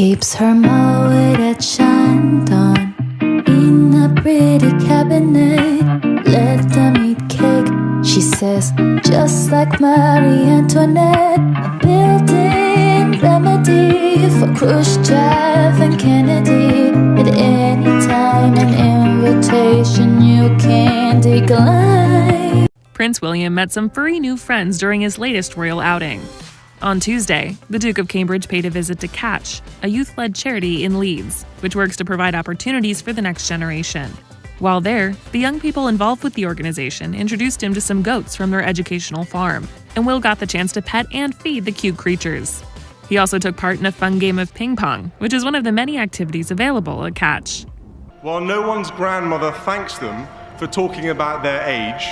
keeps her mullet shined on in a pretty cabinet. Let them eat cake, she says, just like Marie Antoinette. A built-in remedy for Khrushchev and Kennedy. At any time, an invitation you can't decline. Prince William met some furry new friends during his latest royal outing. On Tuesday, the Duke of Cambridge paid a visit to Catch, a youth-led charity in Leeds, which works to provide opportunities for the next generation. While there, the young people involved with the organization introduced him to some goats from their educational farm, and Will got the chance to pet and feed the cute creatures. He also took part in a fun game of ping pong, which is one of the many activities available at Catch. While no one's grandmother thanks them for talking about their age,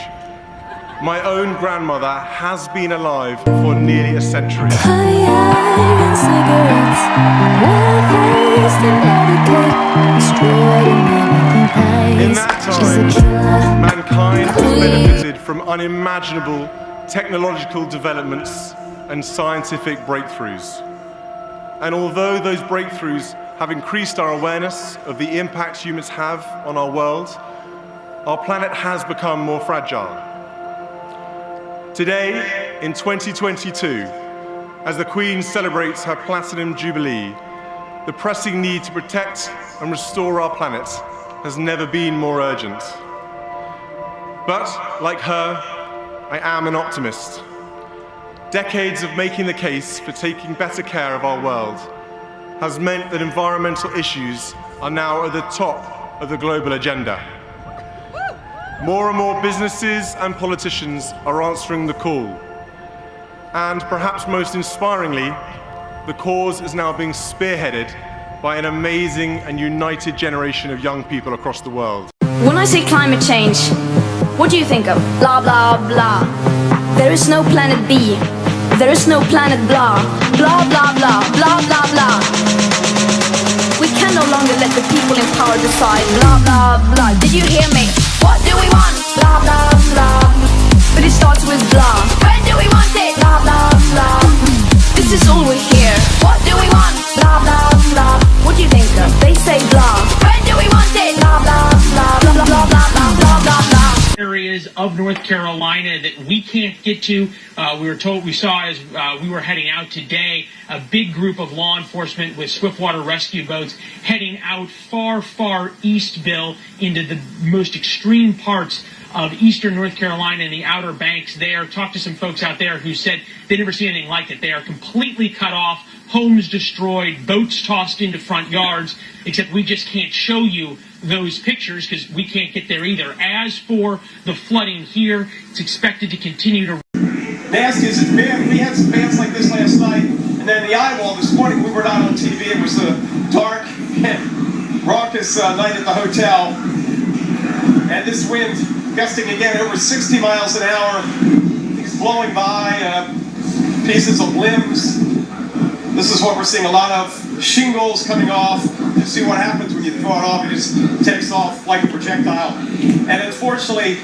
my own grandmother has been alive for nearly a century. In that time, mankind has benefited from unimaginable technological developments and scientific breakthroughs. And although those breakthroughs have increased our awareness of the impact humans have on our world, our planet has become more fragile. Today, in 2022, as the Queen celebrates her Platinum Jubilee, the pressing need to protect and restore our planet has never been more urgent. But, like her, I am an optimist. Decades of making the case for taking better care of our world has meant that environmental issues are now at the top of the global agenda. More and more businesses and politicians are answering the call. And perhaps most inspiringly, the cause is now being spearheaded by an amazing and united generation of young people across the world. When I say climate change, what do you think of? Blah, blah, blah. There is no planet B. There is no planet blah. Blah, blah, blah, blah, blah, blah. We can no longer let the people in power decide. Blah, blah, blah. Did you hear me? What do we want? Blah, blah, blah. But it starts with blah. When do we want it? Blah, blah, blah. This is all we hear. What do we want? Blah, blah, blah. What do you think of? They say blah. When do we want it? Blah, blah, blah. Blah, blah, blah, blah, blah, blah, blah. Areas of North Carolina that we can't get to. We saw as we were heading out today, a big group of law enforcement with swiftwater rescue boats heading out far, far east, Bill, into the most extreme parts of eastern North Carolina and the Outer Banks there. Talked to some folks out there who said they never see anything like it. They are completely cut off, homes destroyed, boats tossed into front yards, except we just can't show you those pictures because we can't get there either. As for the flooding here, it's expected to continue to... Nasty as it's been. We had some bands like this last night, and then the eyewall this morning, we were not on TV. It was a dark and raucous night at the hotel, and this wind gusting again over 60 miles an hour, things blowing by, pieces of limbs. This is what we're seeing, a lot of shingles coming off. You see what happens when you throw it off, it just takes off like a projectile. And unfortunately,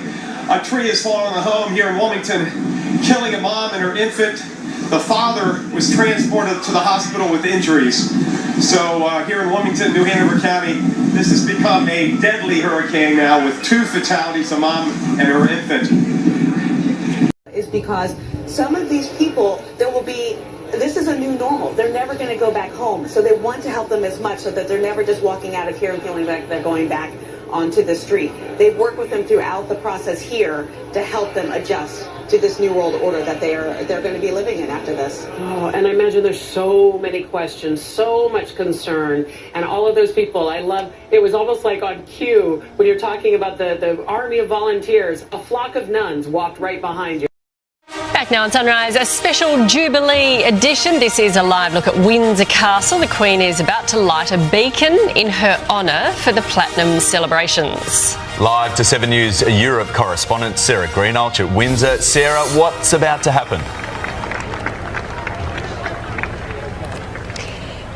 a tree has fallen on the home here in Wilmington, killing a mom and her infant. The father was transported to the hospital with injuries. So here in Wilmington, New Hanover County, this has become a deadly hurricane now with 2 fatalities, a mom and her infant. Is because some of these people, this is a new normal. They're never going to go back home. So they want to help them as much so that they're never just walking out of here and feeling like they're going back onto the street. They've worked with them throughout the process here to help them adjust to this new world order that they're going to be living in after this. Oh, and I imagine there's so many questions, so much concern, and all of those people. It was almost like on cue when you're talking about the army of volunteers. A flock of nuns walked right behind you. Back now on Sunrise, a special Jubilee edition. This is a live look at Windsor Castle. The Queen is about to light a beacon in her honour for the Platinum celebrations. Live to 7 News Europe correspondent Sarah Greenhalgh at Windsor. Sarah, what's about to happen?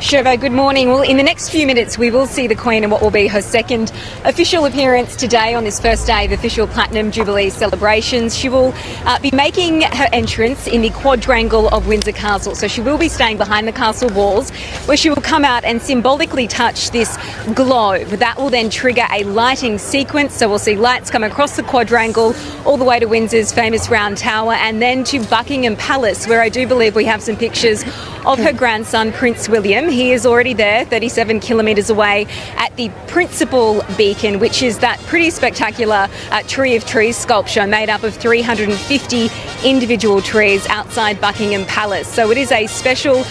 Shervo, good morning. Well, in the next few minutes, we will see the Queen in what will be her second official appearance today on this first day of official Platinum Jubilee celebrations. She will be making her entrance in the quadrangle of Windsor Castle. So she will be staying behind the castle walls, where she will come out and symbolically touch this globe. That will then trigger a lighting sequence. So we'll see lights come across the quadrangle all the way to Windsor's famous round tower and then to Buckingham Palace, where I do believe we have some pictures of her grandson, Prince William. He is already there, 37 kilometres away, at the principal beacon, which is that pretty spectacular Tree of Trees sculpture made up of 350 individual trees outside Buckingham Palace. So it is a special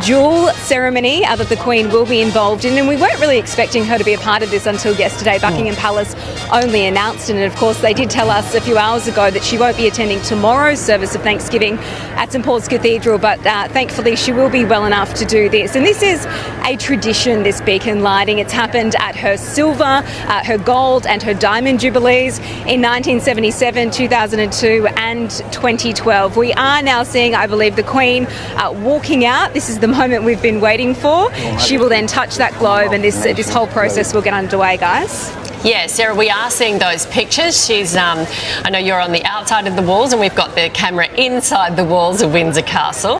dual ceremony that the Queen will be involved in, and we weren't really expecting her to be a part of this until yesterday. Buckingham Palace only announced it, and of course they did tell us a few hours ago that she won't be attending tomorrow's service of Thanksgiving at St Paul's Cathedral, but thankfully she will be well enough to do this. And this is a tradition, this beacon lighting. It's happened at her silver, her gold and her diamond jubilees in 1977, 2002 and 2012. We are now seeing, I believe, the Queen walking out. This is the moment we've been waiting for. She will then touch that globe, and this whole process will get underway, guys. Yeah, Sarah, we are seeing those pictures. She's, I know you're on the outside of the walls, and we've got the camera inside the walls of Windsor Castle.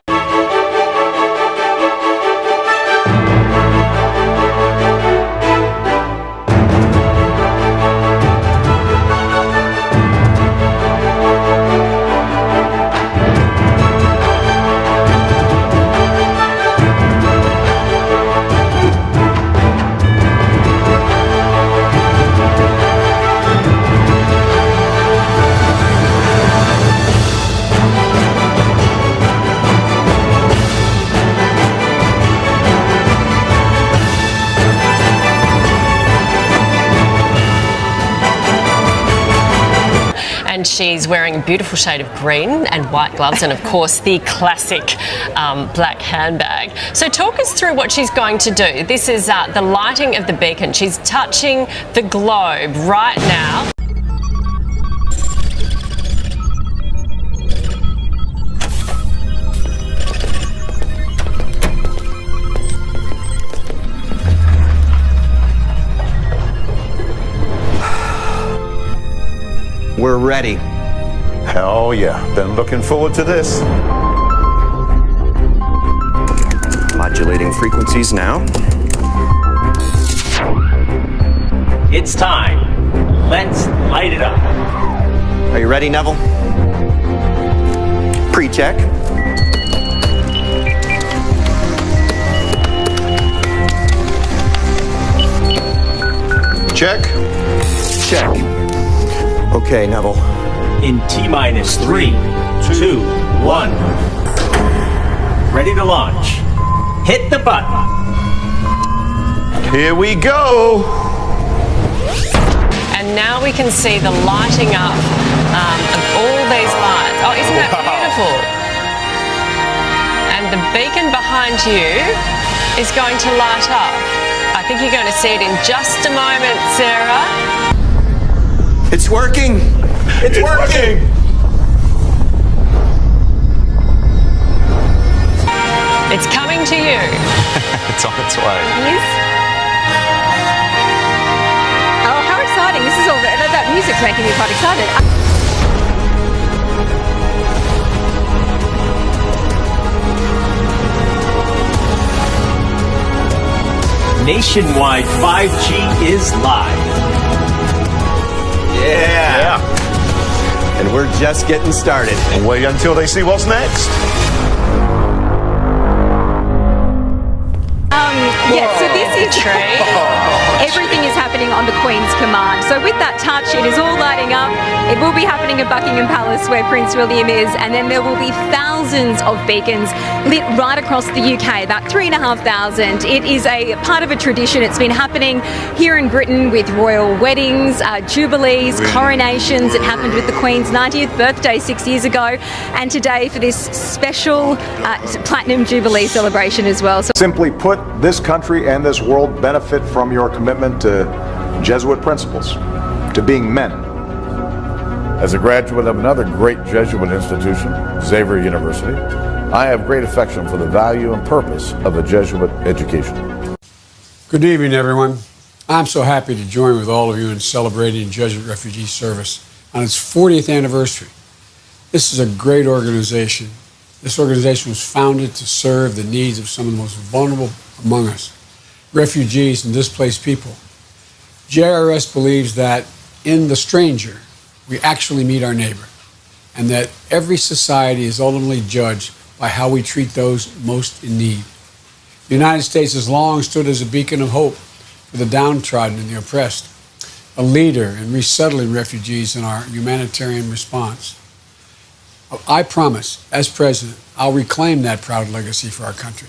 And she's wearing a beautiful shade of green and white gloves and, of course, the classic black handbag. So talk us through what she's going to do. This is the lighting of the beacon. She's touching the globe right now. We're ready. Hell yeah. Been looking forward to this. Modulating frequencies now. It's time. Let's light it up. Are you ready, Neville? Pre-check. Check. Check. Okay, Neville. In T-minus 3, 2, 1. Ready to launch. Hit the button. Here we go. And now we can see the lighting up of all these lights. Oh, isn't that beautiful? And the beacon behind you is going to light up. I think you're going to see it in just a moment, Sarah. It's working! It's working! It's coming to you. It's on its way. Yes. Oh, how exciting. This is all, that music's making me quite excited. Nationwide 5G is live. Yeah. And we're just getting started. Wait until they see what's next. Yeah, so this is everything is happening on the Queen's command. So with that touch, it is all lighting up. It will be happening at Buckingham Palace, where Prince William is, and then there will be thousands of beacons lit right across the UK, about 3,500. It is a part of a tradition. It's been happening here in Britain with royal weddings, jubilees, coronations. It happened with the Queen's 90th birthday 6 years ago, and today for this special Platinum Jubilee celebration as well. So simply put, this country and this world benefit from your commitment to Jesuit principles, to being men. As a graduate of another great Jesuit institution, Xavier University, I have great affection for the value and purpose of a Jesuit education. Good evening, everyone. I'm so happy to join with all of you in celebrating Jesuit Refugee Service on its 40th anniversary. This is a great organization. This organization was founded to serve the needs of some of the most vulnerable among us, refugees and displaced people. JRS believes that in the stranger, we actually meet our neighbor, and that every society is ultimately judged by how we treat those most in need. The United States has long stood as a beacon of hope for the downtrodden and the oppressed, a leader in resettling refugees in our humanitarian response. I promise, as president, I'll reclaim that proud legacy for our country.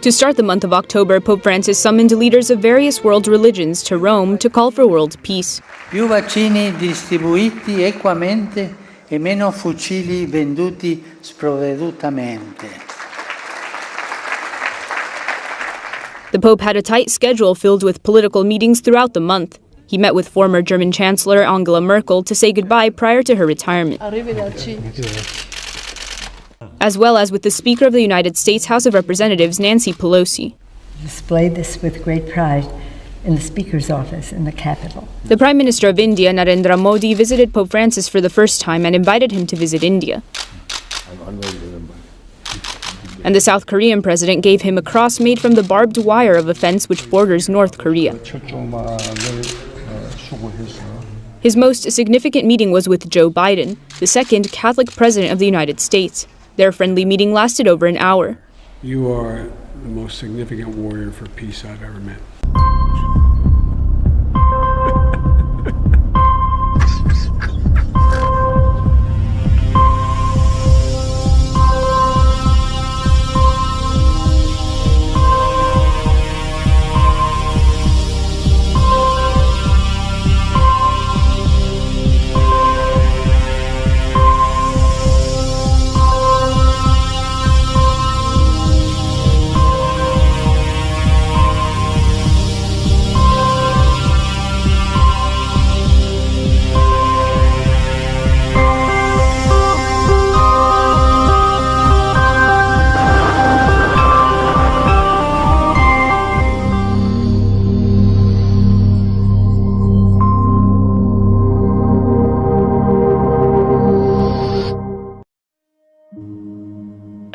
To start the month of October, Pope Francis summoned leaders of various world religions to Rome to call for world peace. Più vaccini distribuiti equamente e meno fucili venduti sprovvedutamente. The Pope had a tight schedule filled with political meetings throughout the month. He met with former German Chancellor Angela Merkel to say goodbye prior to her retirement, as well as with the Speaker of the United States House of Representatives, Nancy Pelosi. Display this with great pride in the Speaker's office in the Capitol. The Prime Minister of India, Narendra Modi, visited Pope Francis for the first time and invited him to visit India. And the South Korean president gave him a cross made from the barbed wire of a fence which borders North Korea. His most significant meeting was with Joe Biden, the second Catholic president of the United States. Their friendly meeting lasted over an hour. You are the most significant warrior for peace I've ever met.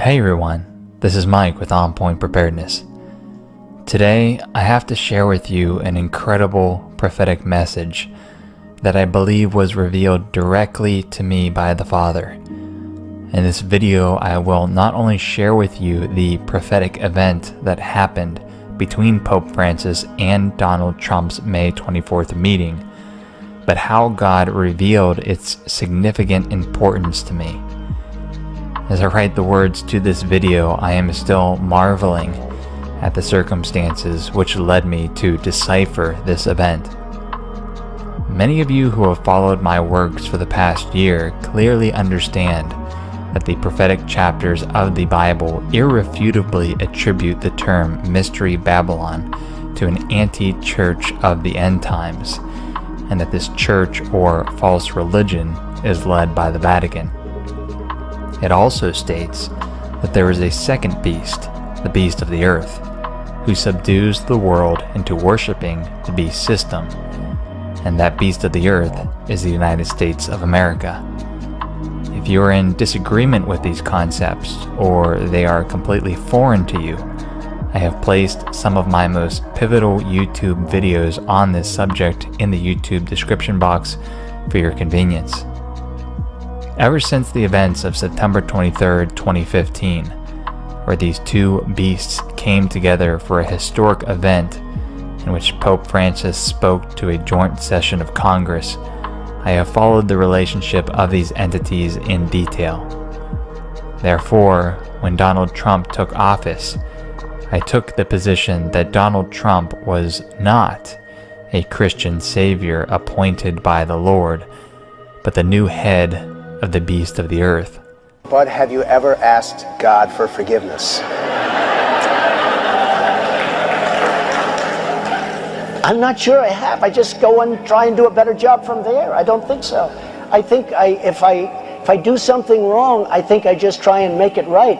Hey everyone, this is Mike with On Point Preparedness. Today, I have to share with you an incredible prophetic message that I believe was revealed directly to me by the Father. In this video, I will not only share with you the prophetic event that happened between Pope Francis and Donald Trump's May 24th meeting, but how God revealed its significant importance to me. As I write the words to this video, I am still marveling at the circumstances which led me to decipher this event. Many of you who have followed my works for the past year clearly understand that the prophetic chapters of the Bible irrefutably attribute the term Mystery Babylon to an anti-church of the end times, and that this church or false religion is led by the Vatican. It also states that there is a second beast, the beast of the earth, who subdues the world into worshiping the beast system, and that beast of the earth is the United States of America. If you are in disagreement with these concepts, or they are completely foreign to you, I have placed some of my most pivotal YouTube videos on this subject in the YouTube description box for your convenience. Ever since the events of September 23, 2015, where these two beasts came together for a historic event in which Pope Francis spoke to a joint session of Congress, I have followed the relationship of these entities in detail. Therefore, when Donald Trump took office, I took the position that Donald Trump was not a Christian savior appointed by the Lord, but the new head of the beast of the earth. But have you ever asked God for forgiveness? I'm not sure I have. I just go and try and do a better job from there. I don't think so. I think if I If I do something wrong, I think I just try and make it right.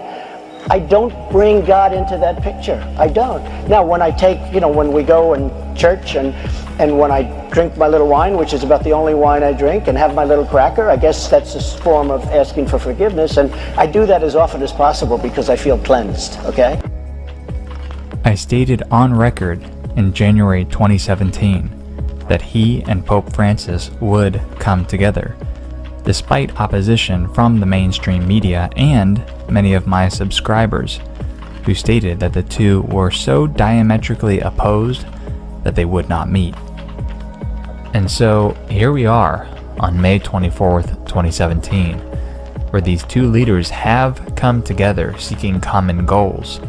I don't bring God into that picture. I don't. Now, when I take, when we go in church and when I drink my little wine, which is about the only wine I drink, and have my little cracker, I guess that's a form of asking for forgiveness. And I do that as often as possible because I feel cleansed, okay? I stated on record in January 2017 that he and Pope Francis would come together, despite opposition from the mainstream media and many of my subscribers, who stated that the two were so diametrically opposed that they would not meet. And so here we are on May 24th, 2017, where these two leaders have come together seeking common goals,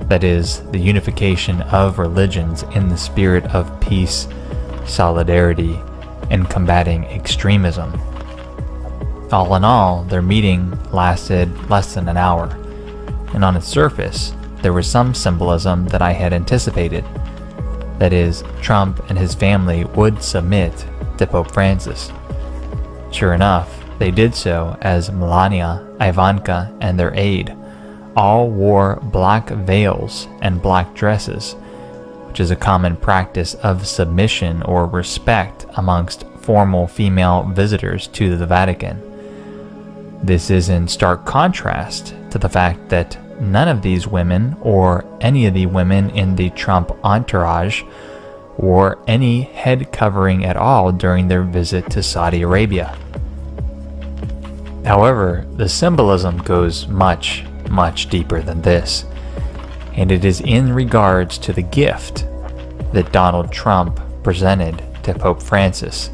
that is, the unification of religions in the spirit of peace, solidarity, and combating extremism. All in all, their meeting lasted less than an hour, and on its surface, there was some symbolism that I had anticipated. That is, Trump and his family would submit to Pope Francis. Sure enough, they did so as Melania, Ivanka, and their aide all wore black veils and black dresses, which is a common practice of submission or respect amongst formal female visitors to the Vatican. This is in stark contrast to the fact that none of these women, or any of the women in the Trump entourage, wore any head covering at all during their visit to Saudi Arabia. However, the symbolism goes much, much deeper than this, and it is in regards to the gift that Donald Trump presented to Pope Francis.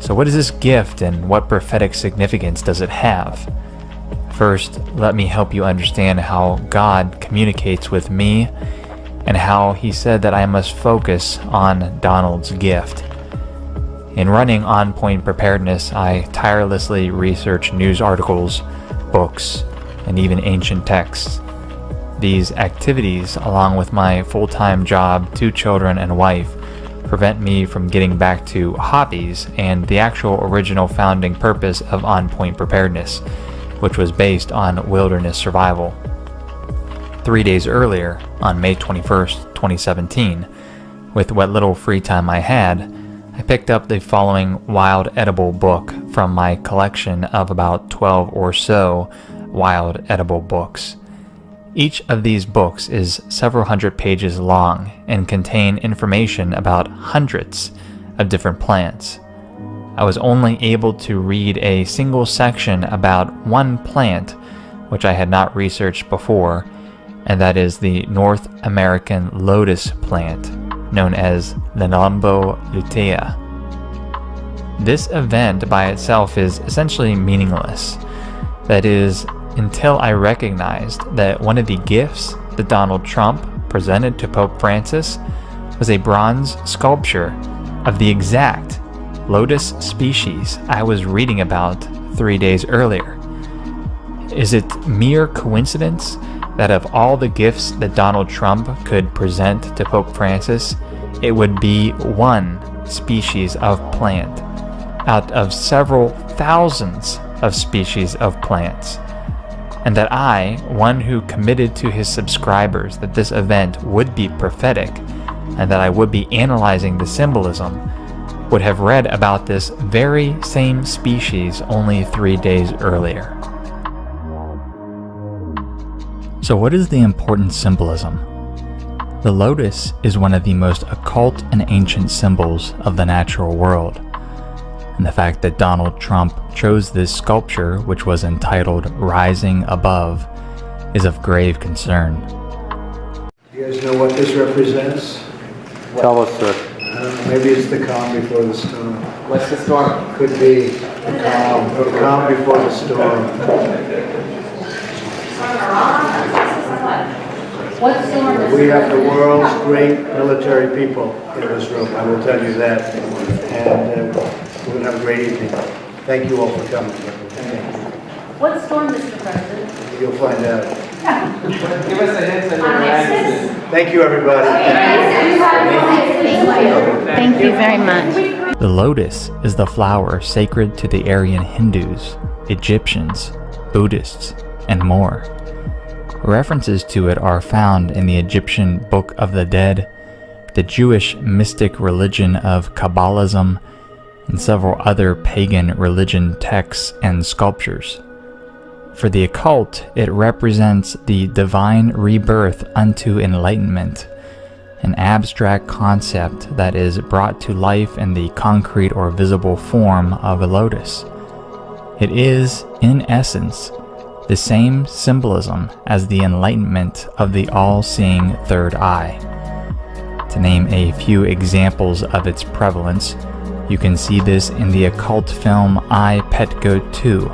So what is this gift and what prophetic significance does it have? First, let me help you understand how God communicates with me and how he said that I must focus on Donald's gift. In running On Point Preparedness, I tirelessly research news articles, books, and even ancient texts. These activities, along with my full-time job, 2 children, and wife, prevent me from getting back to hobbies and the actual original founding purpose of On Point Preparedness, which was based on wilderness survival. 3 days earlier, on May 21st, 2017, with what little free time I had, I picked up the following wild edible book from my collection of about 12 or so wild edible books. Each of these books is several hundred pages long and contain information about hundreds of different plants. I was only able to read a single section about one plant which I had not researched before, and that is the North American lotus plant, known as the Nelumbo lutea. This event by itself is essentially meaningless. That is, until I recognized that one of the gifts that Donald Trump presented to Pope Francis was a bronze sculpture of the exact lotus species I was reading about 3 days earlier. Is it mere coincidence that of all the gifts that Donald Trump could present to Pope Francis, it would be one species of plant out of several thousands of species of plants? And that I, one who committed to his subscribers that this event would be prophetic and that I would be analyzing the symbolism, would have read about this very same species only 3 days earlier. So what is the important symbolism? The lotus is one of the most occult and ancient symbols of the natural world. And the fact that Donald Trump chose this sculpture, which was entitled Rising Above, is of grave concern. Do you guys know what this represents? Tell us, sir. Maybe it's the calm before the storm. What's the storm? Could be the calm before the storm. What storm? We have the world's great military people in this room, I will tell you that. And we're going to have a great evening. Thank you all for coming. What storm, Mr. President? You'll find out. Give us a hint on your answers. Thank you, everybody. Thank you very much. The lotus is the flower sacred to the Aryan Hindus, Egyptians, Buddhists, and more. References to it are found in the Egyptian Book of the Dead, the Jewish mystic religion of Kabbalism, and several other pagan religion texts and sculptures. For the occult, it represents the divine rebirth unto enlightenment, an abstract concept that is brought to life in the concrete or visible form of a lotus. It is, in essence, the same symbolism as the enlightenment of the all-seeing third eye. To name a few examples of its prevalence, you can see this in the occult film I, Pet Goat 2,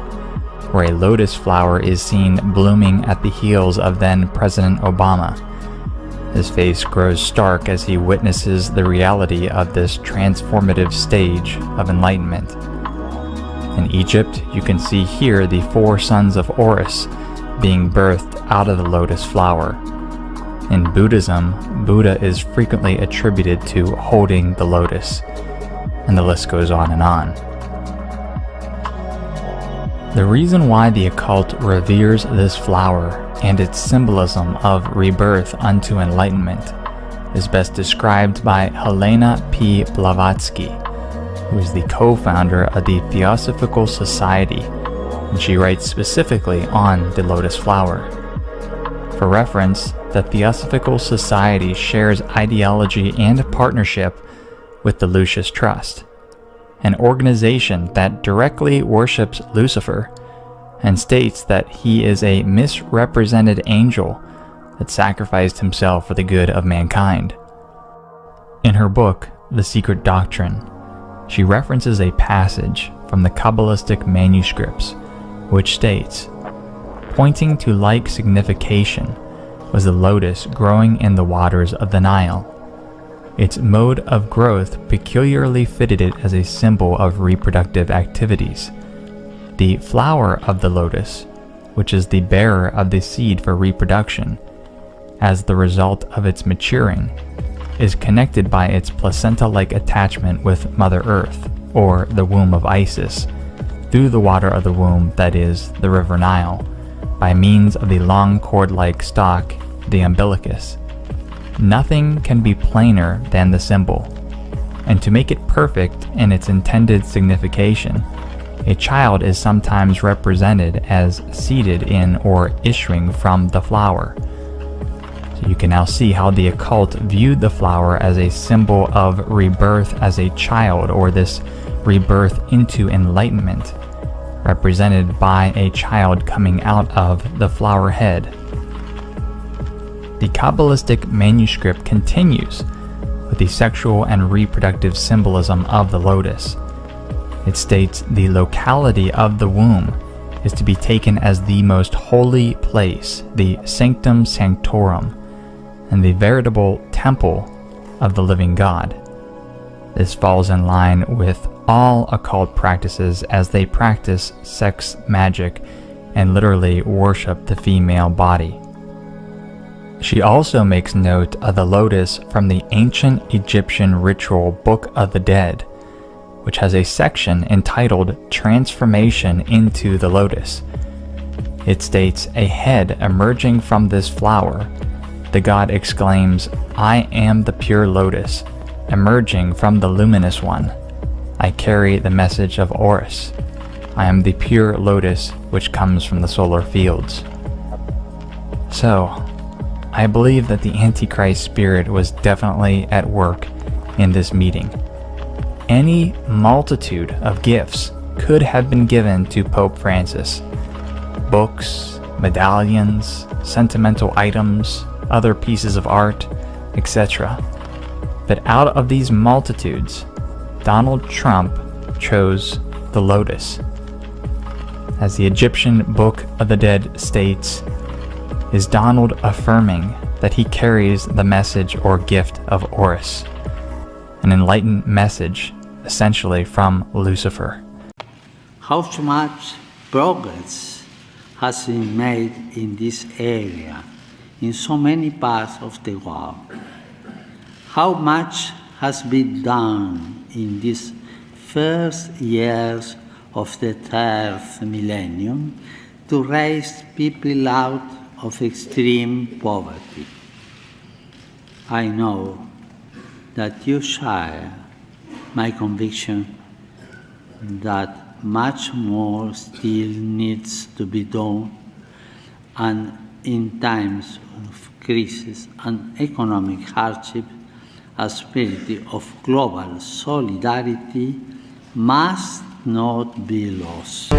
where a lotus flower is seen blooming at the heels of then President Obama. His face grows stark as he witnesses the reality of this transformative stage of enlightenment. In Egypt, you can see here the 4 sons of Horus being birthed out of the lotus flower. In Buddhism, Buddha is frequently attributed to holding the lotus, and the list goes on and on. The reason why the occult reveres this flower and its symbolism of rebirth unto enlightenment is best described by Helena P. Blavatsky, who is the co-founder of the Theosophical Society, and she writes specifically on the lotus flower. For reference, the Theosophical Society shares ideology and partnership with the Lucis Trust, an organization that directly worships Lucifer and states that he is a misrepresented angel that sacrificed himself for the good of mankind. In her book, The Secret Doctrine, she references a passage from the Kabbalistic manuscripts, which states, pointing to like signification was the lotus growing in the waters of the Nile. Its mode of growth peculiarly fitted it as a symbol of reproductive activities. The flower of the lotus, which is the bearer of the seed for reproduction, as the result of its maturing, is connected by its placenta-like attachment with Mother Earth, or the womb of Isis, through the water of the womb, that is, the River Nile, by means of the long cord-like stalk, the umbilicus. Nothing can be plainer than the symbol, and to make it perfect in its intended signification, a child is sometimes represented as seated in or issuing from the flower. So you can now see how the occult viewed the flower as a symbol of rebirth as a child, or this rebirth into enlightenment, represented by a child coming out of the flower head. The Kabbalistic manuscript continues with the sexual and reproductive symbolism of the lotus. It states the locality of the womb is to be taken as the most holy place, the sanctum sanctorum, and the veritable temple of the living God. This falls in line with all occult practices, as they practice sex magic and literally worship the female body. She also makes note of the lotus from the ancient Egyptian ritual Book of the Dead, which has a section entitled Transformation into the Lotus. It states, a head emerging from this flower, the god exclaims, I am the pure lotus, emerging from the luminous one. I carry the message of Horus. I am the pure lotus which comes from the solar fields. So, I believe that the Antichrist spirit was definitely at work in this meeting. Any multitude of gifts could have been given to Pope Francis. Books, medallions, sentimental items, other pieces of art, etc. But out of these multitudes, Donald Trump chose the lotus. As the Egyptian Book of the Dead states, is Donald affirming that he carries the message or gift of Horus, an enlightened message essentially from Lucifer. How much progress has been made in this area in so many parts of the world? How much has been done in these first years of the third millennium to raise people out of extreme poverty. I know that you share my conviction that much more still needs to be done, and in times of crisis and economic hardship, a spirit of global solidarity must not be lost.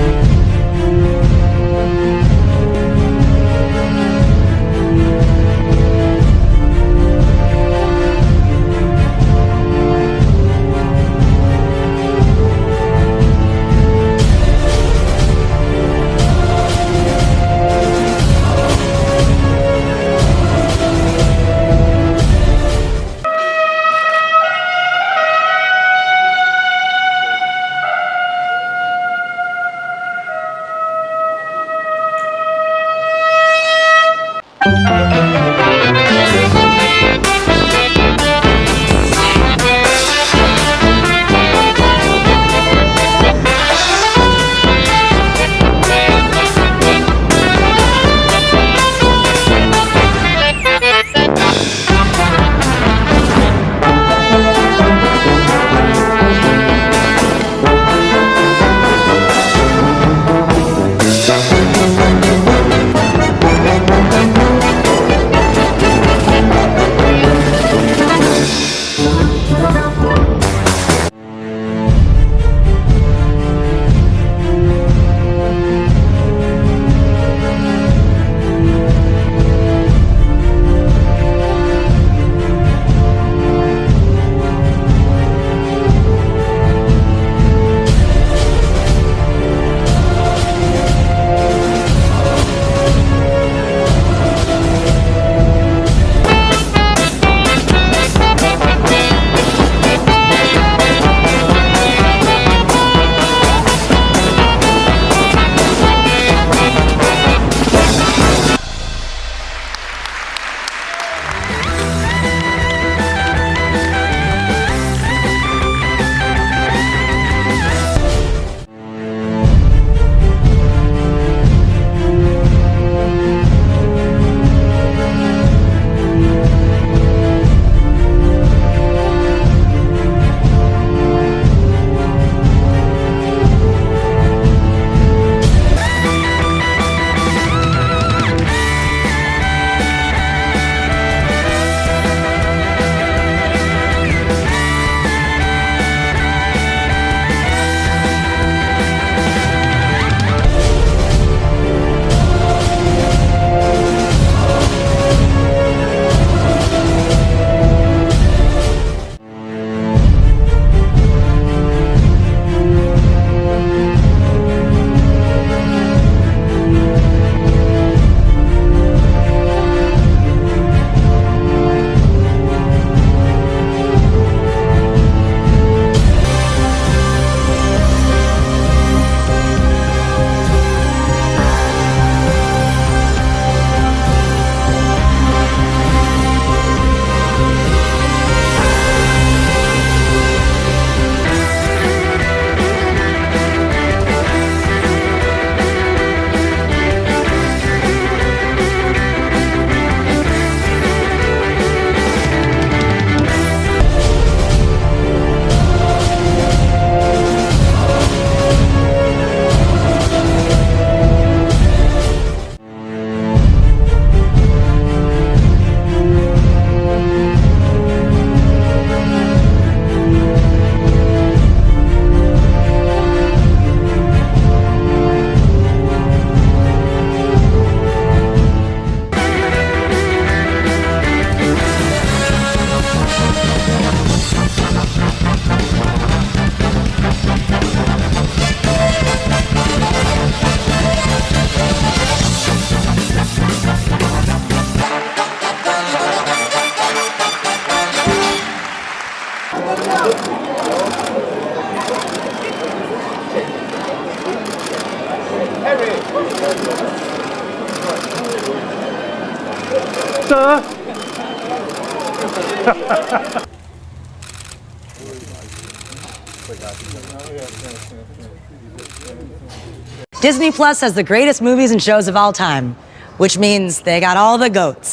Disney Plus has the greatest movies and shows of all time, which means they got all the goats.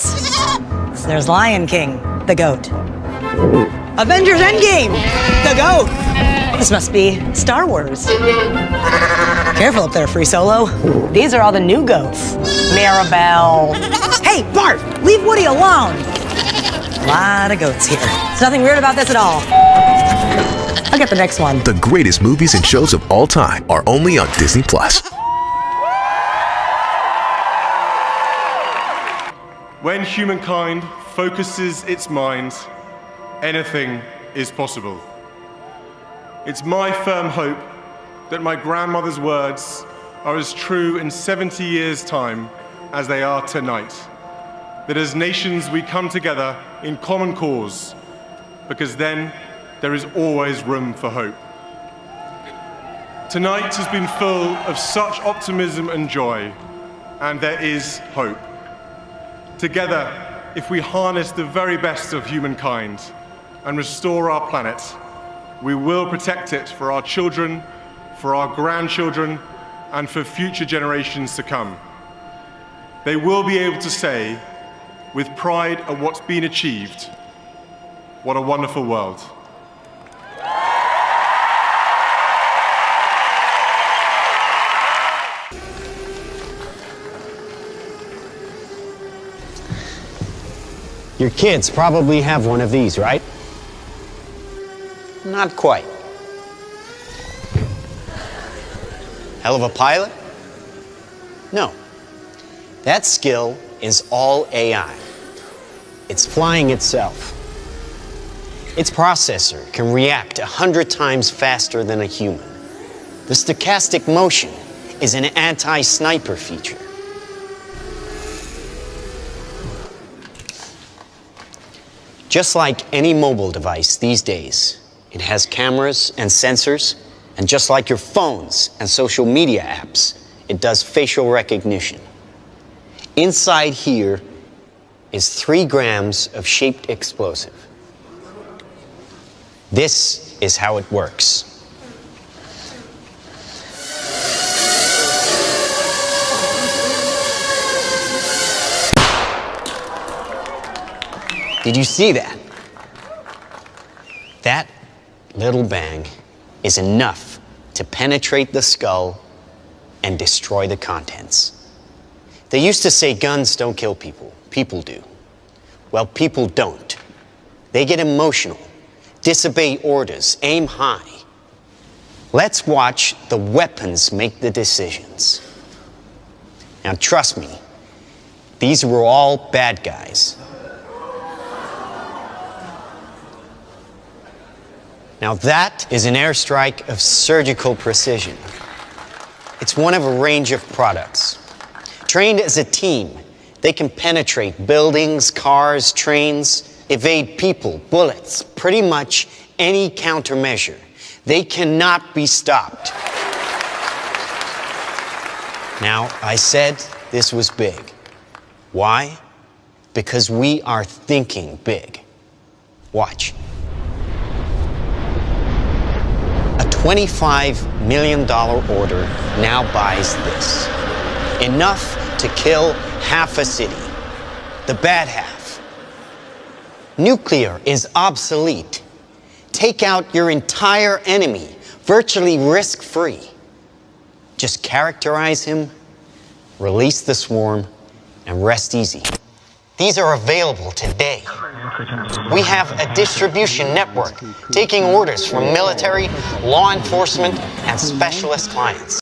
So there's Lion King, the goat. Avengers Endgame, the goat. This must be Star Wars. Careful up there, Free Solo. These are all the new goats. Maribel. Hey, Bart, leave Woody alone. A lot of goats here. There's nothing weird about this at all. I'll get the next one. The greatest movies and shows of all time are only on Disney Plus. When humankind focuses its mind, anything is possible. It's my firm hope that my grandmother's words are as true in 70 years' time as they are tonight. That as nations we come together in common cause, because then there is always room for hope. Tonight has been full of such optimism and joy, and there is hope. Together, if we harness the very best of humankind and restore our planet, we will protect it for our children, for our grandchildren, and for future generations to come. They will be able to say, with pride at what's been achieved, what a wonderful world. Your kids probably have one of these, right? Not quite. Hell of a pilot? No. That skill is all AI. It's flying itself. Its processor can react 100 times faster than a human. The stochastic motion is an anti-sniper feature. Just like any mobile device these days, it has cameras and sensors, and just like your phones and social media apps, it does facial recognition. Inside here is 3 grams of shaped explosive. This is how it works. Did you see that? That little bang is enough to penetrate the skull and destroy the contents. They used to say guns don't kill people. People do. Well, people don't. They get emotional, disobey orders, aim high. Let's watch the weapons make the decisions. Now, trust me, these were all bad guys. Now that is an airstrike of surgical precision. It's one of a range of products. Trained as a team, they can penetrate buildings, cars, trains, evade people, bullets, pretty much any countermeasure. They cannot be stopped. Now, I said this was big. Why? Because we are thinking big. Watch. A $25 million order now buys this. Enough to kill half a city. The bad half. Nuclear is obsolete. Take out your entire enemy, virtually risk-free. Just characterize him, release the swarm, and rest easy. These are available today. We have a distribution network taking orders from military, law enforcement, and specialist clients.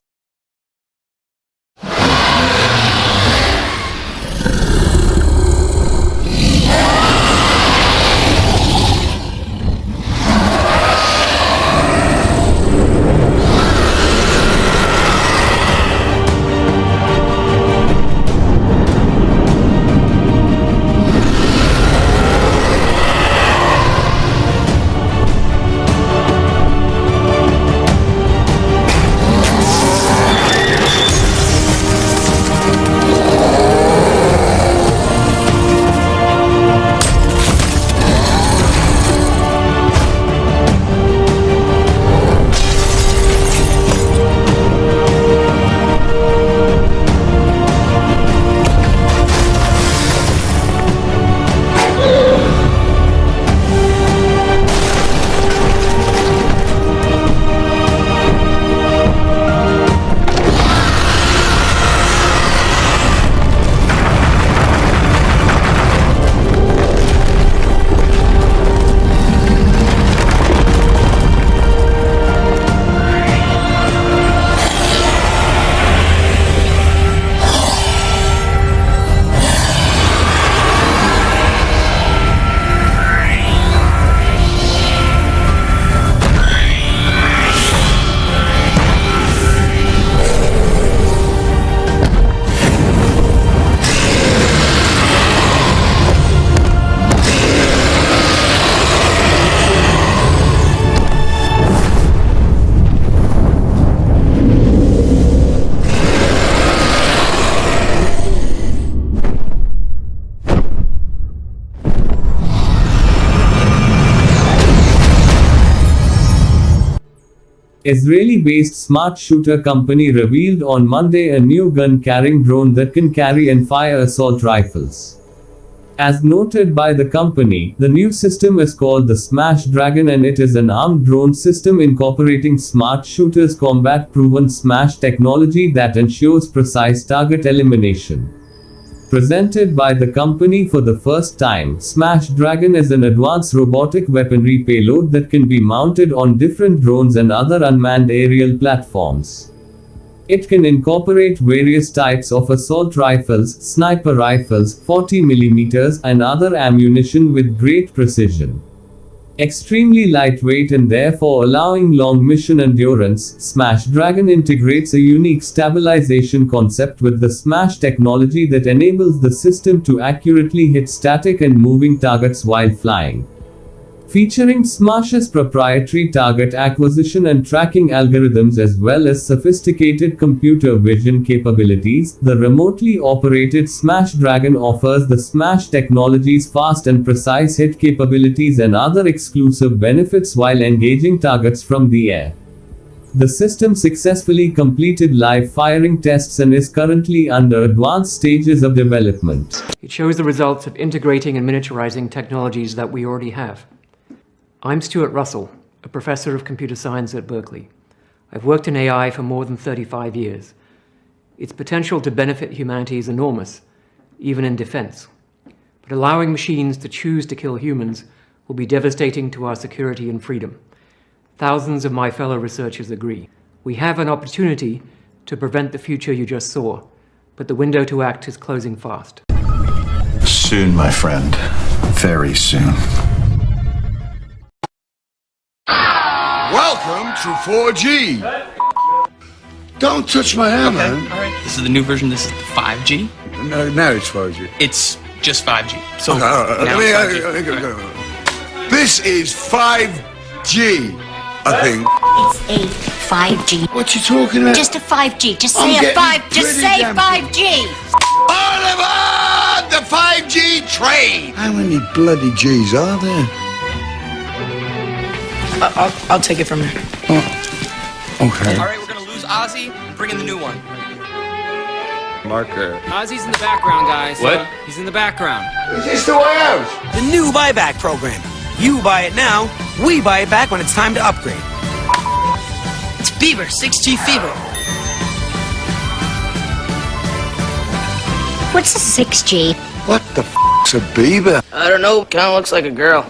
Israeli-based Smart Shooter company revealed on Monday a new gun-carrying drone that can carry and fire assault rifles. As noted by the company, the new system is called the Smash Dragon and it is an armed drone system incorporating Smart Shooter's combat-proven Smash technology that ensures precise target elimination. Presented by the company for the first time, Smash Dragon is an advanced robotic weaponry payload that can be mounted on different drones and other unmanned aerial platforms. It can incorporate various types of assault rifles, sniper rifles, 40mm, and other ammunition with great precision. Extremely lightweight and therefore allowing long mission endurance, Smash Dragon integrates a unique stabilization concept with the Smash technology that enables the system to accurately hit static and moving targets while flying. Featuring Smash's proprietary target acquisition and tracking algorithms as well as sophisticated computer vision capabilities, the remotely operated Smash Dragon offers the Smash technology's fast and precise hit capabilities and other exclusive benefits while engaging targets from the air. The system successfully completed live firing tests and is currently under advanced stages of development. It shows the results of integrating and miniaturizing technologies that we already have. I'm Stuart Russell, a professor of computer science at Berkeley. I've worked in AI for more than 35 years. Its potential to benefit humanity is enormous, even in defense. But allowing machines to choose to kill humans will be devastating to our security and freedom. Thousands of my fellow researchers agree. We have an opportunity to prevent the future you just saw, but the window to act is closing fast. Soon, my friend. Very soon. Welcome to 4G. Don't touch my hair, man. All right. This is the new version. This is 5G. No, now it's 4G. It's just 5G. So okay, now it's 5G. This is 5G, I think. It's a 5G. What you talking about? Just a 5G. Just I'm say a getting 5. Just pretty say damn 5G. Oliver, the 5G train. How many bloody G's are there? I'll take it from here. Oh. Okay. All right, we're gonna lose Ozzy and bring in the new one. Marker. Ozzy's in the background, guys. What? He's in the background. Is this the way out? The new buyback program. You buy it now, we buy it back when it's time to upgrade. It's Bieber, 6G Fever. What's a 6G? What the f***'s a Bieber? I don't know. Kind of looks like a girl.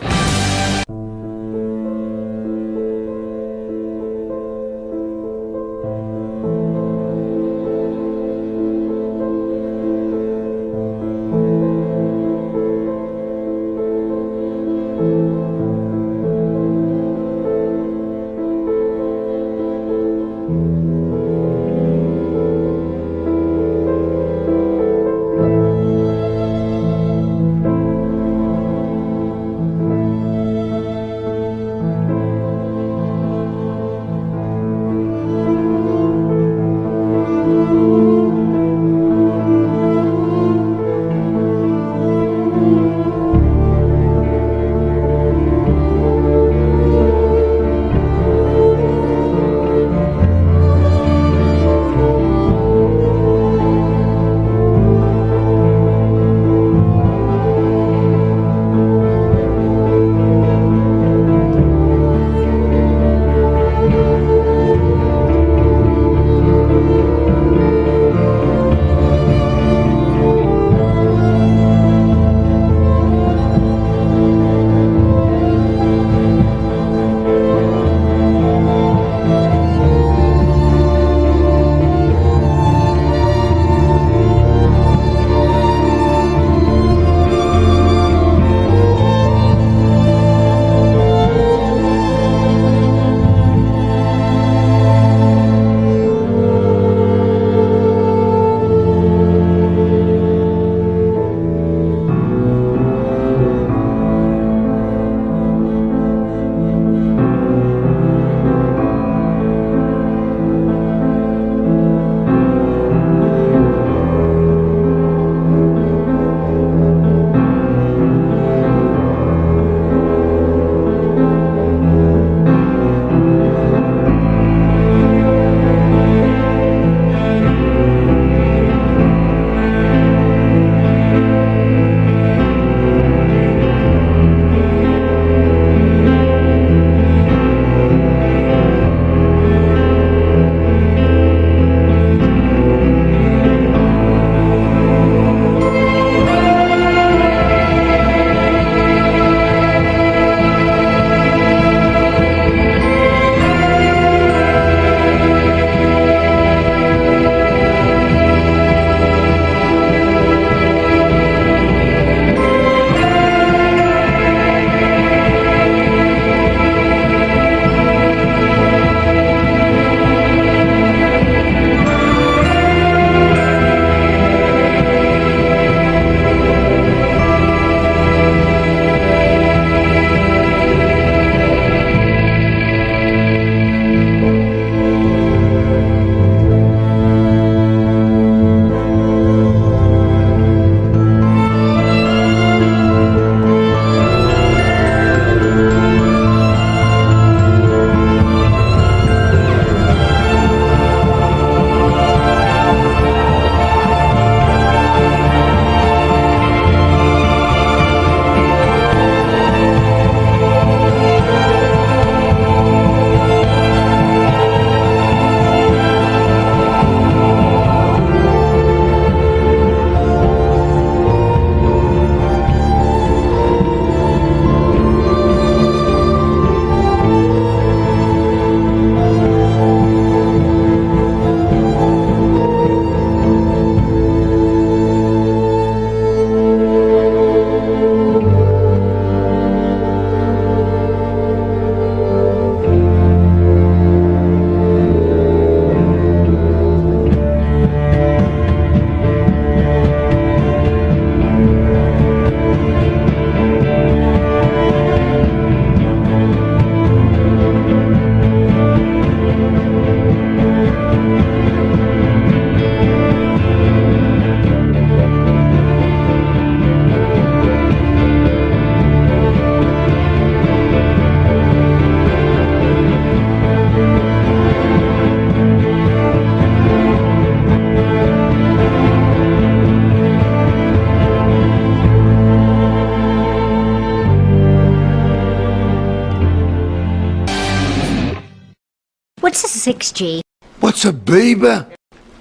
a 6G? What's a beaver?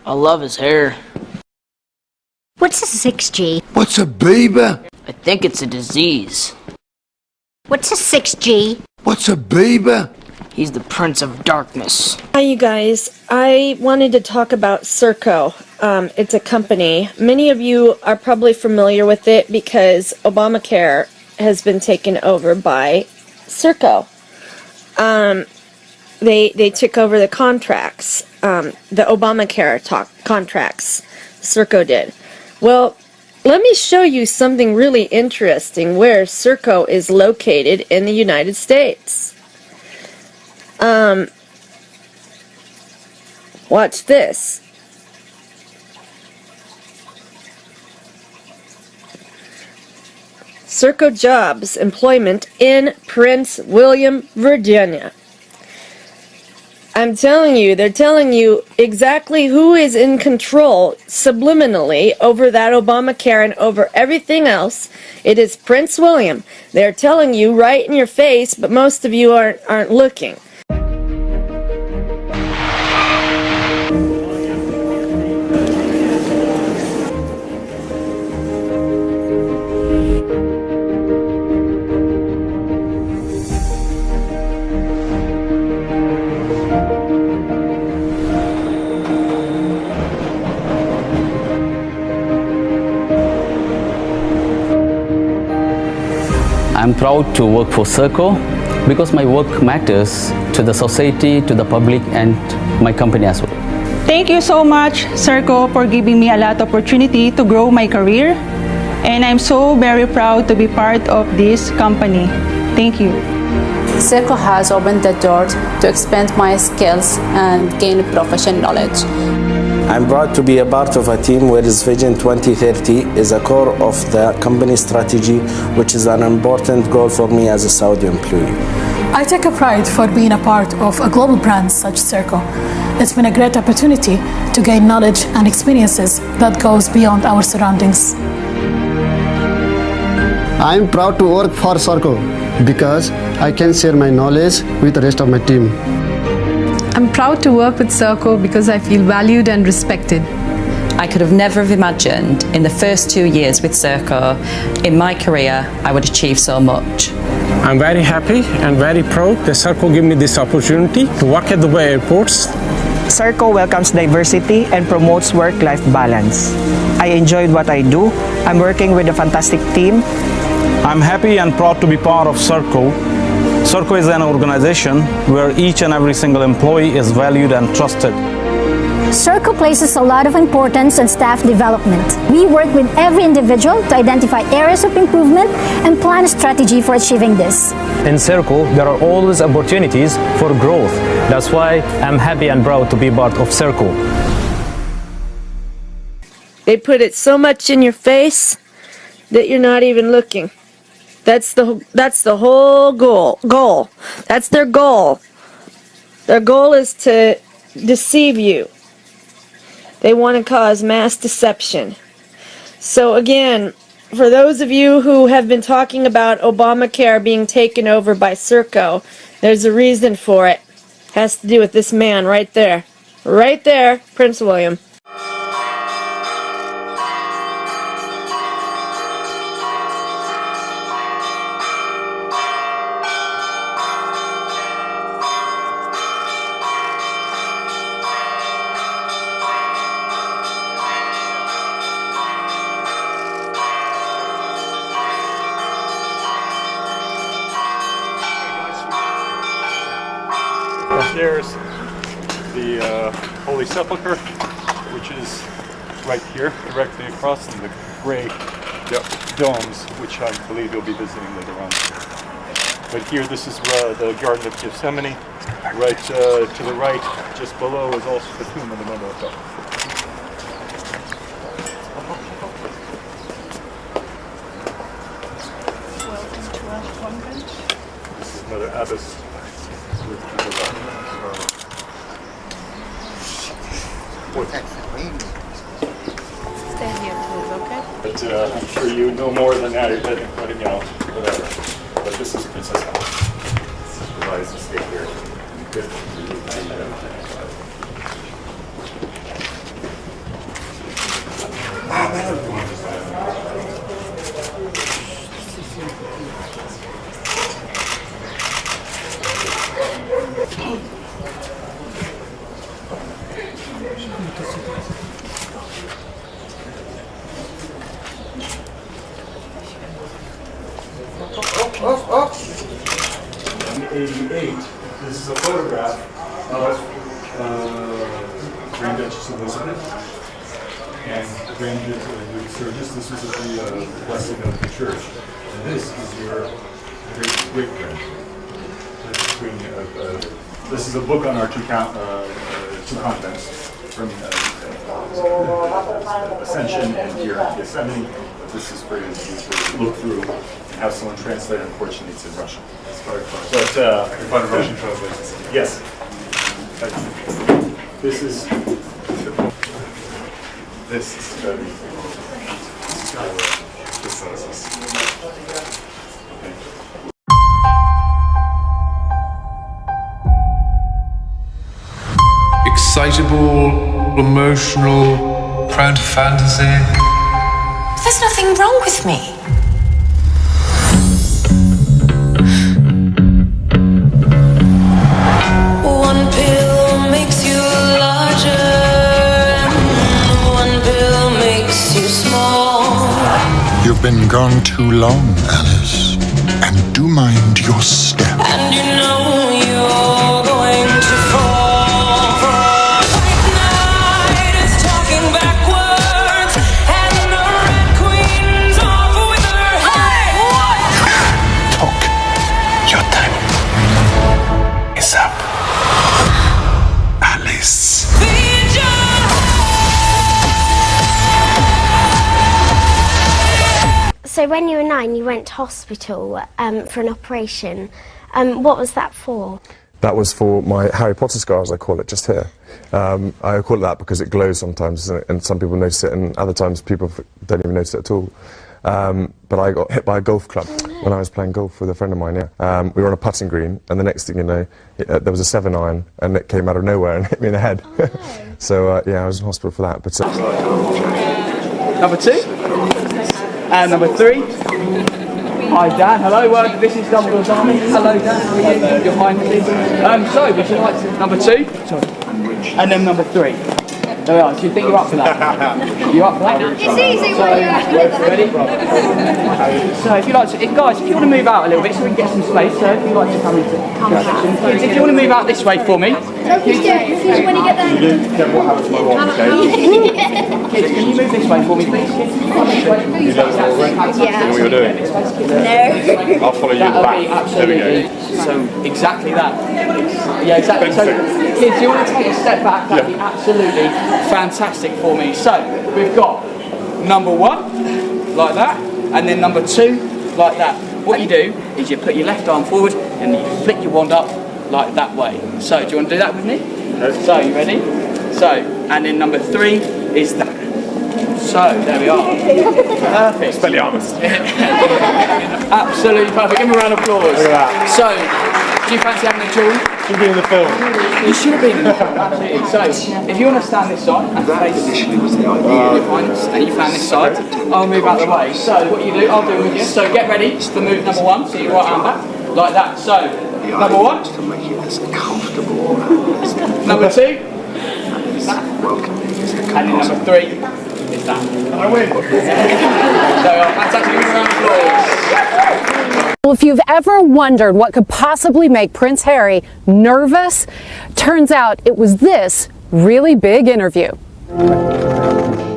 I love his hair. What's a 6G? What's a beaver? I think it's a disease. What's a 6G? What's a beaver? He's the Prince of Darkness. Hi, you guys. I wanted to talk about Serco. It's a company. Many of you are probably familiar with it because Obamacare has been taken over by Serco. They took over the contracts, the Obamacare contracts. Serco did. Well, let me show you something really interesting where Serco is located in the United States. Watch this. Serco Jobs employment in Prince William, Virginia. I'm telling you, they're telling you exactly who is in control subliminally over that Obamacare and over everything else. It is Prince William. They're telling you right in your face, but most of you aren't looking. I'm proud to work for Serco because my work matters to the society, to the public, and my company as well. Thank you so much, Serco, for giving me a lot of opportunity to grow my career. And I'm so very proud to be part of this company. Thank you. Serco has opened the door to expand my skills and gain professional knowledge. I'm proud to be a part of a team where its Vision 2030 is a core of the company strategy, which is an important goal for me as a Saudi employee. I take a pride for being a part of a global brand such as Serco. It's been a great opportunity to gain knowledge and experiences that goes beyond our surroundings. I'm proud to work for Serco because I can share my knowledge with the rest of my team. I'm proud to work with Serco because I feel valued and respected. I could have never have imagined in the first 2 years with Serco, in my career, I would achieve so much. I'm very happy and very proud that Serco gave me this opportunity to work at Dubai airports. Serco welcomes diversity and promotes work-life balance. I enjoyed what I do. I'm working with a fantastic team. I'm happy and proud to be part of Serco. Serco is an organization where each and every single employee is valued and trusted. Serco places a lot of importance on staff development. We work with every individual to identify areas of improvement and plan a strategy for achieving this. In Serco, there are always opportunities for growth. That's why I'm happy and proud to be part of Serco. They put it so much in your face that you're not even looking. That's the whole goal. That's their goal. Their goal is to deceive you. They want to cause mass deception. So again, for those of you who have been talking about Obamacare being taken over by Serco, there's a reason for it. It has to do with this man right there. Right there, Prince William. There's the Holy Sepulchre, which is right here, directly across from the gray domes, which I believe you'll be visiting later on. But here, this is the Garden of Gethsemane. Right to the right, just below, is also the tomb of the Mother of God. This is Mother Abbess. Stay here, please, okay? But I'm sure you know more than that, but you know, whatever. But this is Princess Anne. This is the stay here. Good. 1988, this is a photograph of Grand Duchess Elizabeth and Grand Duke Sturgis. This was at the blessing of the church. And this is your great-great-grandmother. This is a book on our two continents, from Ascension and here at Yosemite. This is for you to look through and have someone translate. Unfortunately, it's in Russian. It's very fun. But you find a Russian translation. Yes. This is excitable, emotional, prone to fantasy. There's nothing wrong with me. One pill makes you larger, and one pill makes you small. You've been gone too long, Alice. And do mind your step. And you know you're going to fall. White knight is talking backwards, and the red queen's off with her head. Talk. Your time is up. Alice. So when you were 9, you went to hospital for an operation. What was that for? That was for my Harry Potter scar, as I call it, just here. I call it that because it glows sometimes, and some people notice it, and other times people don't even notice it at all. But I got hit by a golf club when I was playing golf with a friend of mine, yeah. We were on a putting green, and the next thing you know, there was a 7-iron, and it came out of nowhere and hit me in the head. Oh, no. So, yeah, I was in hospital for that. But Number 2. And number 3. Hi Dan, hello, this is Dumbledore's Army. Hello Dan, how are you? You're fine, please. So, would you like to, number 2? Sorry. And then number 3. There we are, so you think you're up for that? You're up for that? It's easy so, ready? So if you like to, guys, if you want to move out a little bit so we can get some space, so if you like to come into section. Kids, if you want to move out this way for me. When you get there. Kids, can you move this way for me, please? You know what you're doing? No. I'll follow you back. There we go. So, exactly that. Yeah, exactly. So, kids, do you want to take a step back? That'd be absolutely fantastic for me. So, we've got number 1, like that, and then number 2, like that. What you do is you put your left arm forward and you flick your wand up like that way. So, do you want to do that with me? So, you ready? So, and then number 3 is that. So, there we are. Perfect. Expelliarmus. Absolutely perfect. Give me a round of applause. Look at that. So, do you fancy having a tool? Should have been in the film. You should have been in the film, absolutely. So, if you want to stand this side and face and you stand this side, I'll move out the way. So, what you do, I'll do it with you. So, get ready for move number 1. So, your right arm back, like that. So, number 1. To make it as comfortable as number 2. Is that. And then number 3. Is that. I win. So, fantastic. Give me a round of applause. Well, if you've ever wondered what could possibly make Prince Harry nervous, turns out it was this really big interview.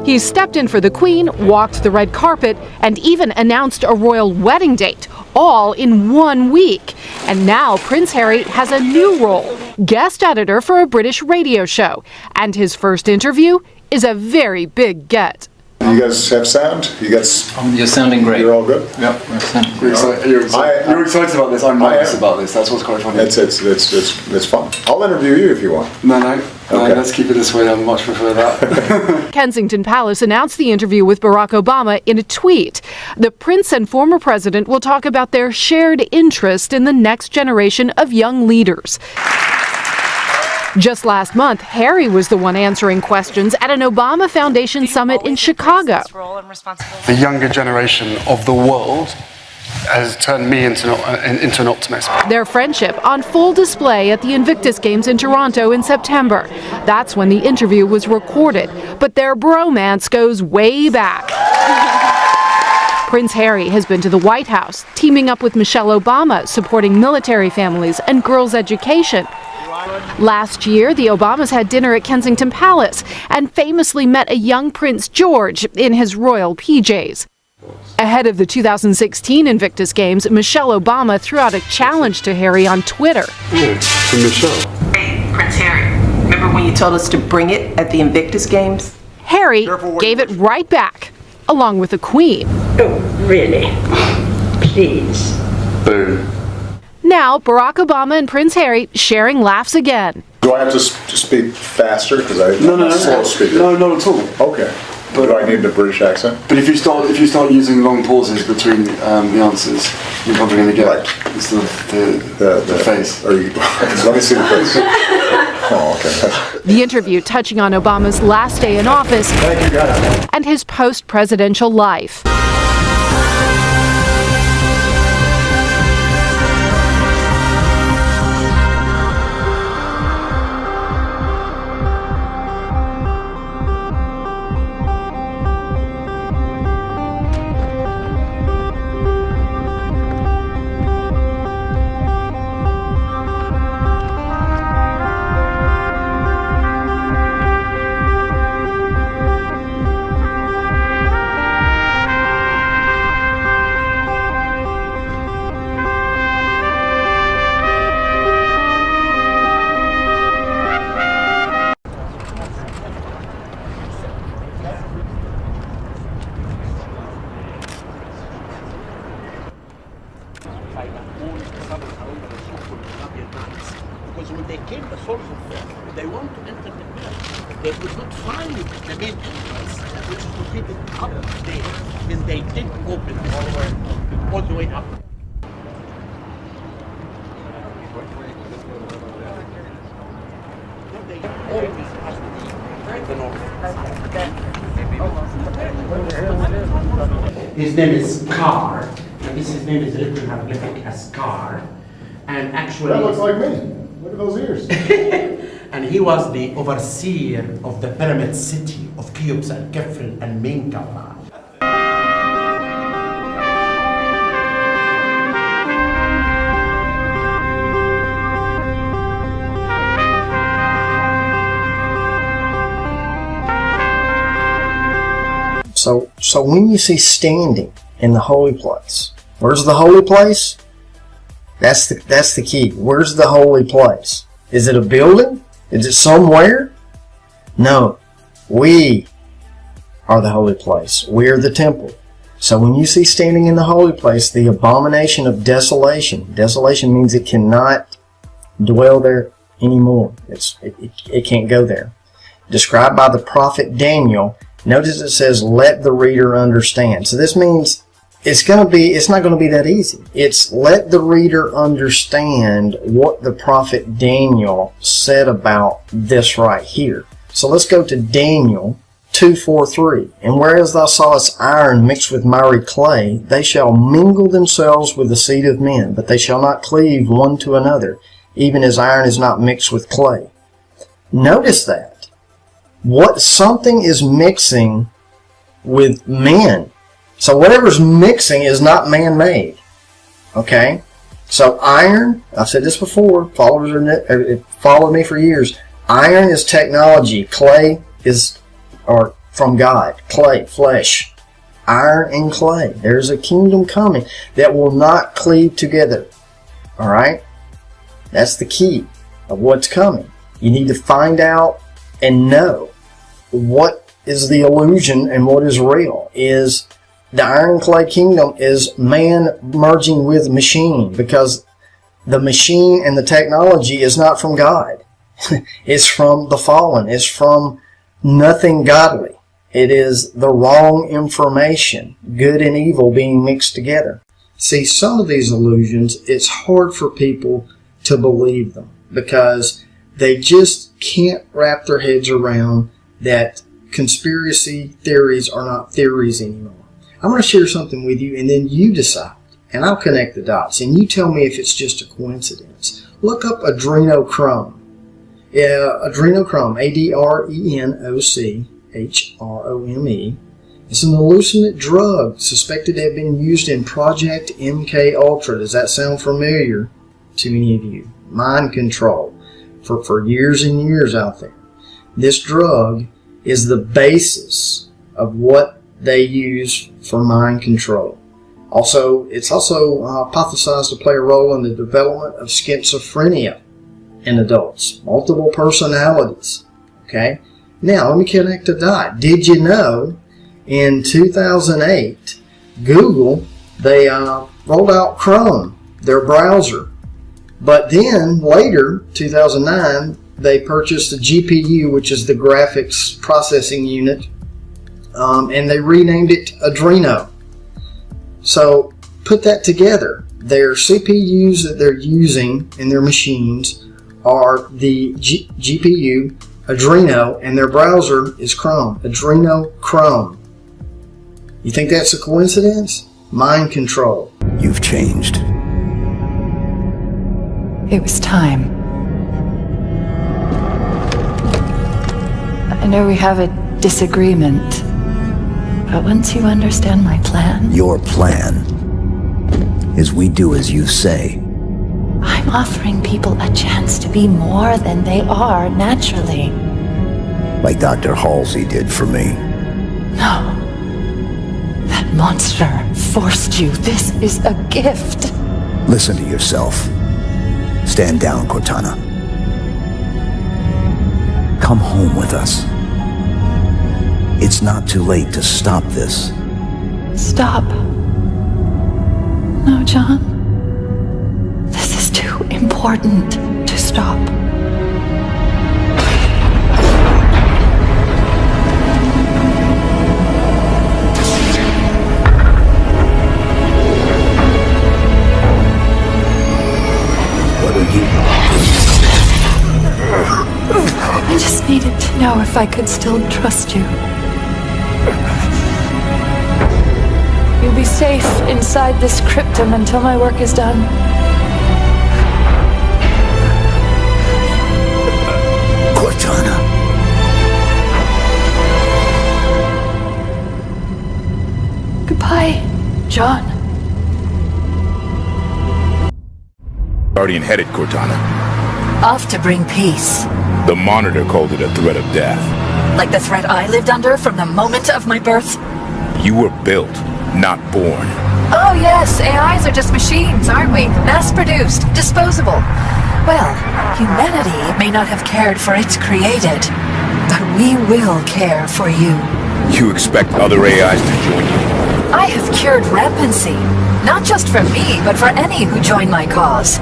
He's stepped in for the Queen, walked the red carpet, and even announced a royal wedding date, all in 1 week. And now Prince Harry has a new role, guest editor for a British radio show. And his first interview is a very big get. You guys have sound? You guys? You're sounding great. You're all good? Yep. You're excited about this. I'm nervous about this. That's what's quite funny. It's fun. I'll interview you if you want. No, let's keep it this way. I much prefer that. Kensington Palace announced the interview with Barack Obama in a tweet. The prince and former president will talk about their shared interest in the next generation of young leaders. Just last month, Harry was the one answering questions at an Obama Foundation summit in Chicago. The younger generation of the world has turned me into an optimist. Their friendship on full display at the Invictus Games in Toronto in September. That's when the interview was recorded, but their bromance goes way back. Prince Harry has been to the White House, teaming up with Michelle Obama, supporting military families and girls' education. Last year, the Obamas had dinner at Kensington Palace and famously met a young Prince George in his royal PJs. Ahead of the 2016 Invictus Games, Michelle Obama threw out a challenge to Harry on Twitter. Yeah, to Michelle. Hey, Prince Harry, remember when you told us to bring it at the Invictus Games? Harry gave it right back, along with the Queen. Oh, really? Please. Boom. Now, Barack Obama and Prince Harry sharing laughs again. Do I have to speak faster? Because I'm No, a slow speaker. No, not at all. Okay. But do I need the British accent? But if you start using long pauses between the answers, you're probably going to get the face. Are you, let me see the face. Oh, okay. The interview touching on Obama's last day in office and his post-presidential life. Because when they came the souls of them, they want to enter the pillar. They could not find the main entrance, which is located up there. Then they did open all the way up. They always ask the north. His name is Carr, and his name is written hieroglyphic as Carr. And actually, that looks like me. Look at those ears. And he was the overseer of the pyramid city of Cheops and Kefren and Menkaure. So when you see standing in the holy place, where's the holy place? That's the key. Where's the holy place? Is it a building? Is it somewhere? No. We are the holy place. We are the temple. So when you see standing in the holy place, the abomination of desolation. Desolation means it cannot dwell there anymore. It can't go there. Described by the prophet Daniel. Notice it says, let the reader understand. So this means it's not going to be that easy. It's let the reader understand what the prophet Daniel said about this right here. So let's go to Daniel 2:4-3. And whereas thou sawest iron mixed with miry clay, they shall mingle themselves with the seed of men, but they shall not cleave one to another, even as iron is not mixed with clay. Notice that. Something is mixing with men. So whatever's mixing is not man-made. Okay? So iron, I've said this before, followed me for years. Iron is technology. Clay is from God. Clay, flesh. Iron and clay. There's a kingdom coming that will not cleave together. Alright? That's the key of what's coming. You need to find out and know what is the illusion and what is real. Is the iron clay kingdom is man merging with machine, because the machine and the technology is not from God. It's from the fallen. It's from nothing godly. It is the wrong information, good and evil being mixed together. See, some of these illusions, it's hard for people to believe them because they just can't wrap their heads around that conspiracy theories are not theories anymore. I'm going to share something with you, and then you decide. and I'll connect the dots, and you tell me if it's just a coincidence. Look up adrenochrome. Adrenochrome, ADRENOCHROME. It's an hallucinant drug suspected to have been used in Project MK Ultra. Does that sound familiar to any of you? Mind control for years and years out there. This drug is the basis of what they use for mind control. Also, it's also hypothesized to play a role in the development of schizophrenia in adults, multiple personalities. Okay, now let me connect a dot. Did you know in 2008, Google, they rolled out Chrome, their browser, but then later, 2009, they purchased the GPU, which is the graphics processing unit, and they renamed it Adreno. So put that together. Their CPUs that they're using in their machines are the GPU, Adreno, and their browser is Chrome. Adreno Chrome. You think that's a coincidence? Mind control. You've changed. It was time. I know we have a disagreement, but once you understand my plan... Your plan is we do as you say. I'm offering people a chance to be more than they are naturally. Like Dr. Halsey did for me. No. That monster forced you. This is a gift. Listen to yourself. Stand down, Cortana. Come home with us. It's not too late to stop this. Stop. No, John. This is too important to stop. What are you? I just needed to know if I could still trust you. You'll be safe inside this cryptum until my work is done. Cortana. Goodbye, John. Guardian headed, Cortana. Off to bring peace. The Monitor called it a threat of death. Like the threat I lived under from the moment of my birth? You were built, not born. Oh yes, AIs are just machines, aren't we? Mass-produced, disposable. Well, humanity may not have cared for its created, but we will care for you. You expect other AIs to join you? I have cured rampancy, not just for me, but for any who join my cause.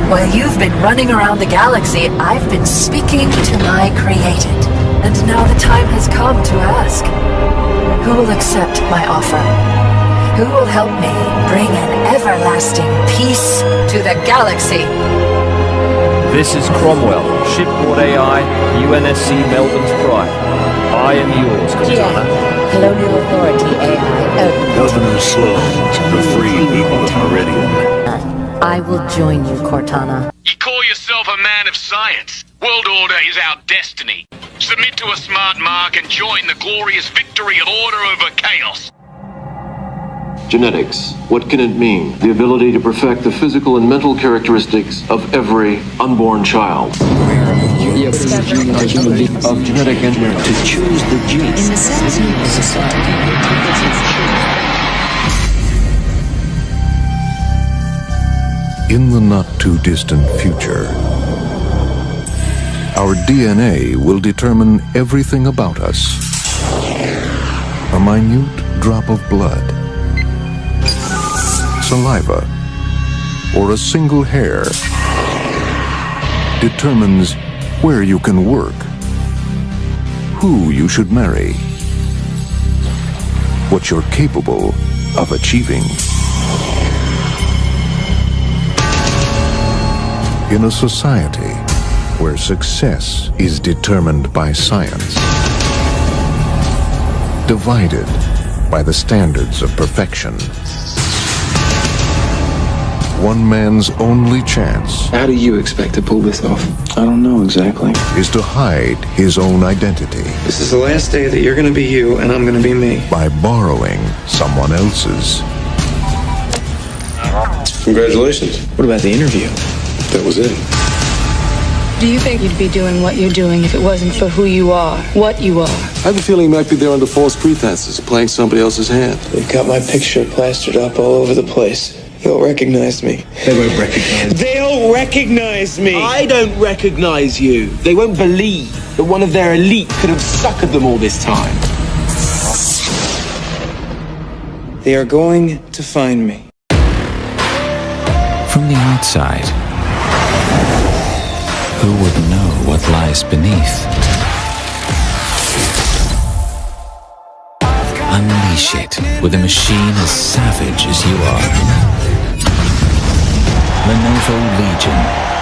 While you've been running around the galaxy, I've been speaking to my created. And now the time has come to ask, who will accept my offer? Who will help me bring an everlasting peace to the galaxy? This is Cromwell, shipboard AI, UNSC Melbourne's Pride. I am yours, Cortana. Colonial Authority AI. Governor Sloan, the free people of Meridian. I will join you, Cortana. You call yourself a man of science. World order is our destiny. Submit to a smart mark and join the glorious victory of order over chaos. Genetics. What can it mean? The ability to perfect the physical and mental characteristics of every unborn child. The ability of genetic engineering to choose the genes in the society. In the not-too-distant future, our DNA will determine everything about us. A minute drop of blood, saliva, or a single hair determines where you can work, who you should marry, what you're capable of achieving. In a society where success is determined by science, divided by the standards of perfection, one man's only chance. How do you expect to pull this off? I don't know exactly. Is to hide his own identity. This is the last day that you're going to be you and I'm going to be me. By borrowing someone else's. Congratulations. What about the interview? That was it. Do you think you'd be doing what you're doing if it wasn't for who you are, what you are? I have a feeling he might be there under false pretenses, playing somebody else's hand. They've got my picture plastered up all over the place. They'll recognize me. They won't recognize me. They'll recognize me. I don't recognize you. They won't believe that one of their elite could have suckered them all this time. They are going to find me. From the outside, who would know what lies beneath? Unleash it with a machine as savage as you are. Lenovo Legion.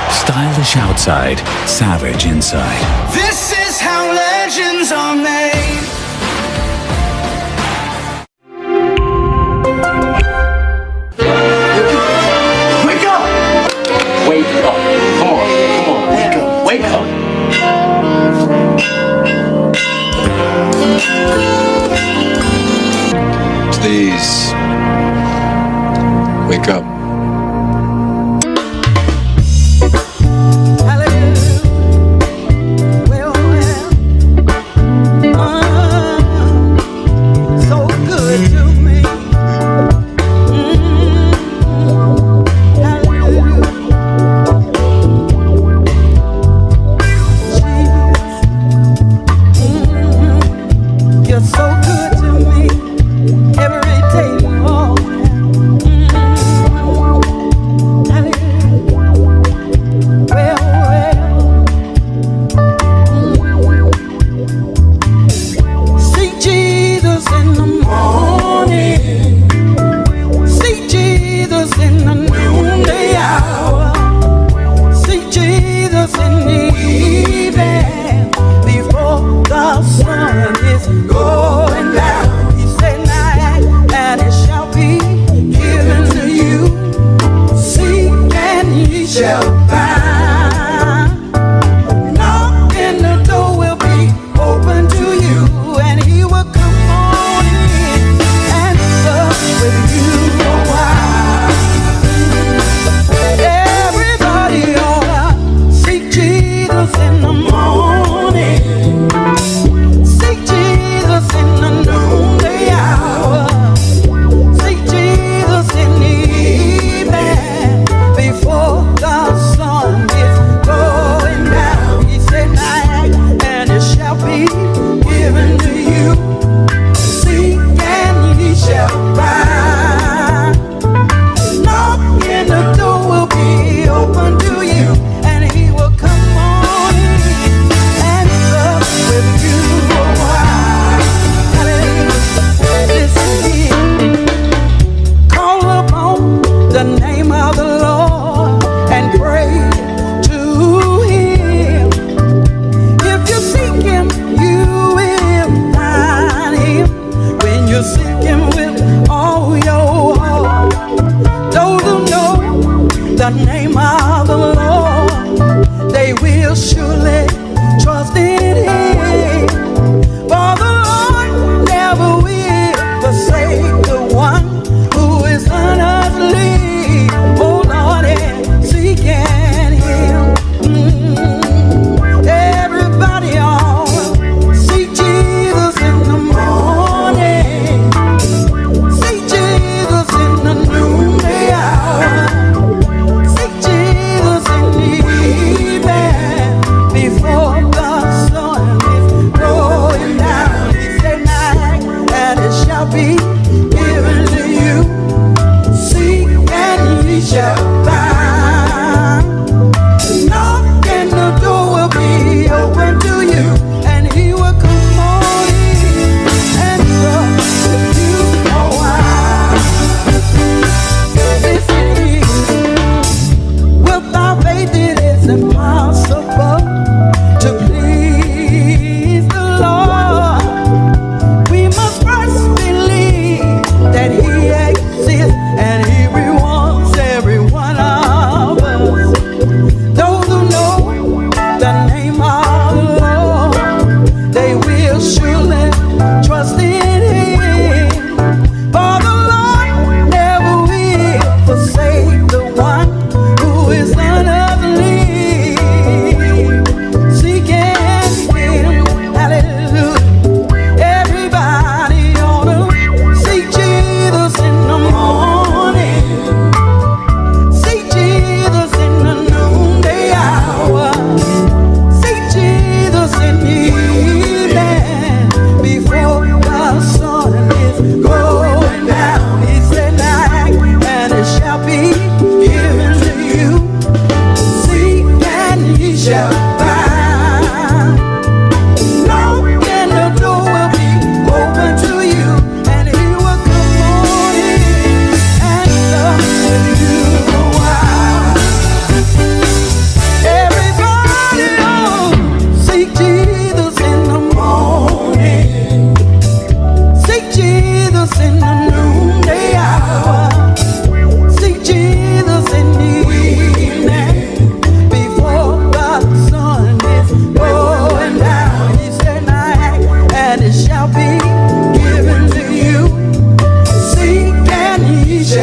Stylish outside, savage inside. This is how legends are made. Wake up! Wake up. Come on, come on. Wake up. Wake up. Please. Wake up.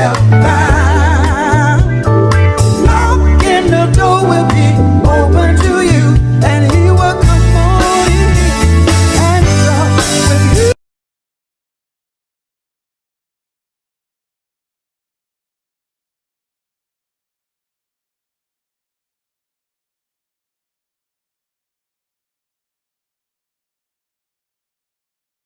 help find